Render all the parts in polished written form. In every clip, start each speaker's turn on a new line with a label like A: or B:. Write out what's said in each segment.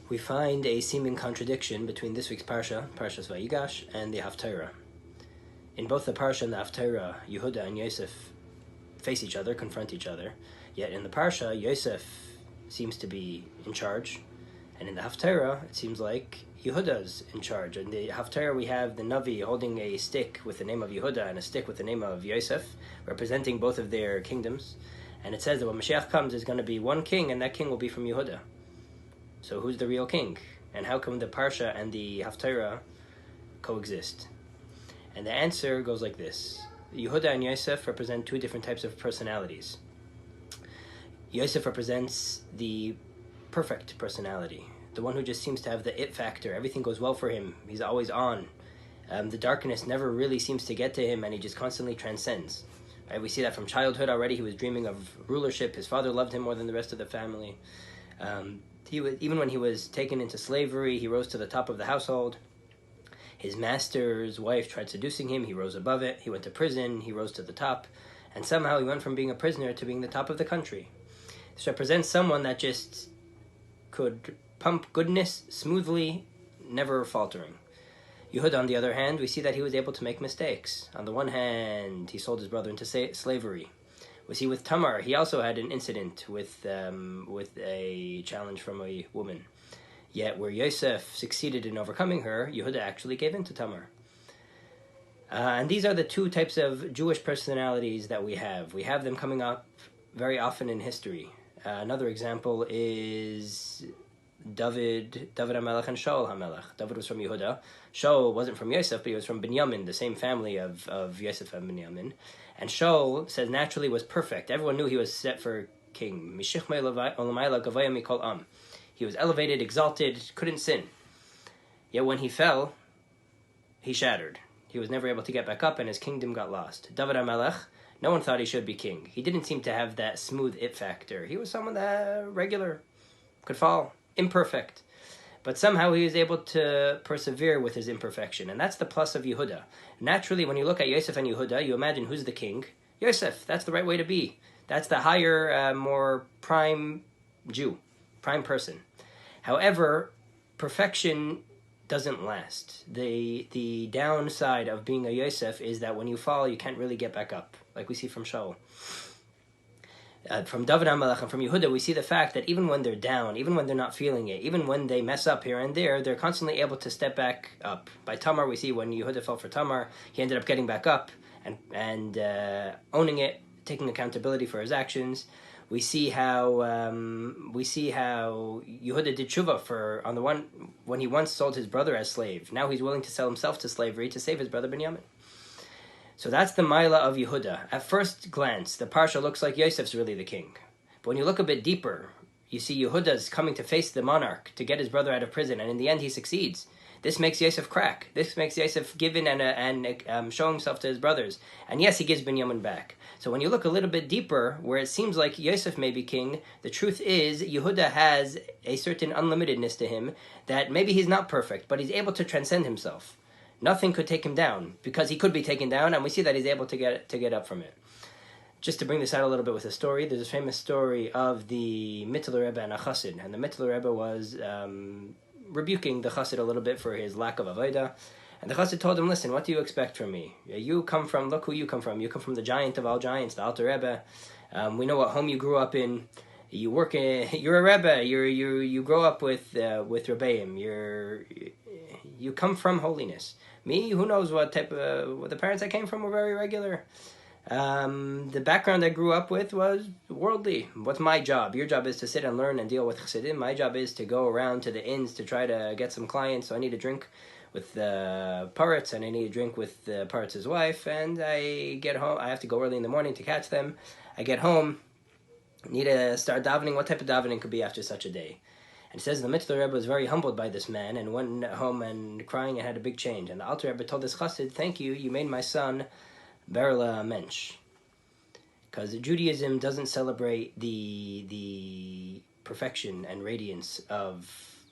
A: we find a seeming contradiction between this week's Parsha, Parshas Vayigash, and the Haftarah. In both the Parsha and the Haftarah, Yehuda and Yosef face each other, confront each other. Yet in the Parsha, Yosef seems to be in charge, and in the Haftarah, it seems like Yehuda's in charge. In the Haftarah, we have the Navi holding a stick with the name of Yehuda and a stick with the name of Yosef, representing both of their kingdoms. And it says that when Mashiach comes, there's going to be one king, and that king will be from Yehuda. So who's the real king? And how come the Parsha and the Haftarah coexist? And the answer goes like this. Yehuda and Yosef represent two different types of personalities. Yosef represents the perfect personality, the one who just seems to have the it factor. Everything goes well for him. He's always on. The darkness never really seems to get to him, and he just constantly transcends. Right? We see that from childhood already. He was dreaming of rulership. His father loved him more than the rest of the family. Even when he was taken into slavery, he rose to the top of the household. His master's wife tried seducing him. He rose above it. He went to prison. He rose to the top. And somehow he went from being a prisoner to being the top of the country. This represents someone that just could pump goodness smoothly, never faltering. Yehuda, on the other hand, we see that he was able to make mistakes. On the one hand, he sold his brother into slavery. We see with Tamar, he also had an incident with a challenge from a woman. Yet where Yosef succeeded in overcoming her, Yehuda actually gave in to Tamar. And these are the two types of Jewish personalities that we have. We have them coming up very often in history. Another example is David HaMelech and Shaul HaMelech. David was from Yehuda. Shaul wasn't from Yosef, but he was from Binyamin, the same family of Yosef and Binyamin. And Shaul, says, naturally was perfect. Everyone knew he was set for king. He was elevated, exalted, couldn't sin. Yet when he fell, he shattered. He was never able to get back up, and his kingdom got lost. David HaMelech, no one thought he should be king. He didn't seem to have that smooth it factor. He was someone that regular, could fall, imperfect. But somehow he was able to persevere with his imperfection. And that's the plus of Yehuda. Naturally, when you look at Yosef and Yehuda, you imagine who's the king? Yosef. That's the right way to be. That's the higher, more prime Jew, prime person. However, perfection doesn't last. The downside of being a Yosef is that when you fall, you can't really get back up, like we see from Shaul. From David HaMelech and from Yehuda, we see the fact that even when they're down, even when they're not feeling it, even when they mess up here and there, they're constantly able to step back up. By Tamar, we see when Yehuda fell for Tamar, he ended up getting back up and owning it, taking accountability for his actions. We see how Yehuda did tshuva when he once sold his brother as slave. Now he's willing to sell himself to slavery to save his brother Binyamin. So that's the Maila of Yehuda. At first glance, the Parsha looks like Yosef's really the king. But when you look a bit deeper, you see Yehuda's coming to face the monarch to get his brother out of prison, and in the end he succeeds. This makes Yosef crack. This makes Yosef give in and show himself to his brothers. And yes, he gives Binyamin back. So when you look a little bit deeper, where it seems like Yosef may be king, the truth is Yehuda has a certain unlimitedness to him that maybe he's not perfect, but he's able to transcend himself. Nothing could take him down, because he could be taken down, and we see that he's able to get up from it. Just to bring this out a little bit with a story, there's a famous story of the Mittler Rebbe and a Chassid, and the Mittler Rebbe was rebuking the Chassid a little bit for his lack of avodah, and the Chassid told him, listen, what do you expect from me? Look who you come from. You come from the giant of all giants, the Alter Rebbe. We know what home you grew up in. You're a Rebbe. You grow up with Rebbeim. You come from holiness. Me, who knows what the parents I came from were very regular. The background I grew up with was worldly. What's my job? Your job is to sit and learn and deal with chassidim. My job is to go around to the inns to try to get some clients. So I need to drink with the Paretz, and I need to drink with the Paretz's wife. And I get home. I have to go early in the morning to catch them. I get home. Need to start davening. What type of davening could be after such a day? And it says the Mittler Rebbe was very humbled by this man and went home and crying and had a big change. And the Alter Rebbe told this chassid, thank you, you made my son Berla Mensch. Because Judaism doesn't celebrate the perfection and radiance of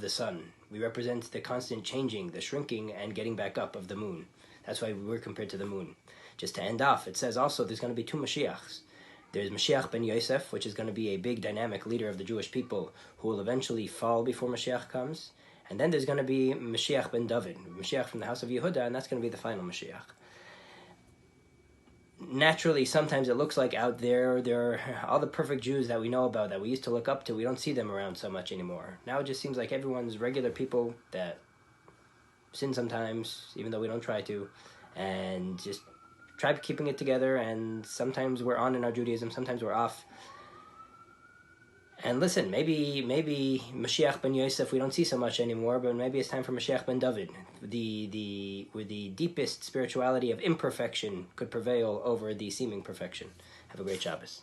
A: the sun. We represent the constant changing, the shrinking and getting back up of the moon. That's why we're compared to the moon. Just to end off, it says also there's going to be two Mashiachs. There's Mashiach ben Yosef, which is going to be a big dynamic leader of the Jewish people who will eventually fall before Mashiach comes. And then there's going to be Mashiach ben David, Mashiach from the house of Yehuda, and that's going to be the final Mashiach. Naturally, sometimes it looks like out there are all the perfect Jews that we know about, that we used to look up to. We don't see them around so much anymore. Now it just seems like everyone's regular people that sin sometimes, even though we don't try to, and just try keeping it together. And sometimes we're on in our Judaism, sometimes we're off. And listen, maybe Mashiach ben Yosef we don't see so much anymore, but maybe it's time for Mashiach ben David, where the deepest spirituality of imperfection could prevail over the seeming perfection. Have a great Shabbos.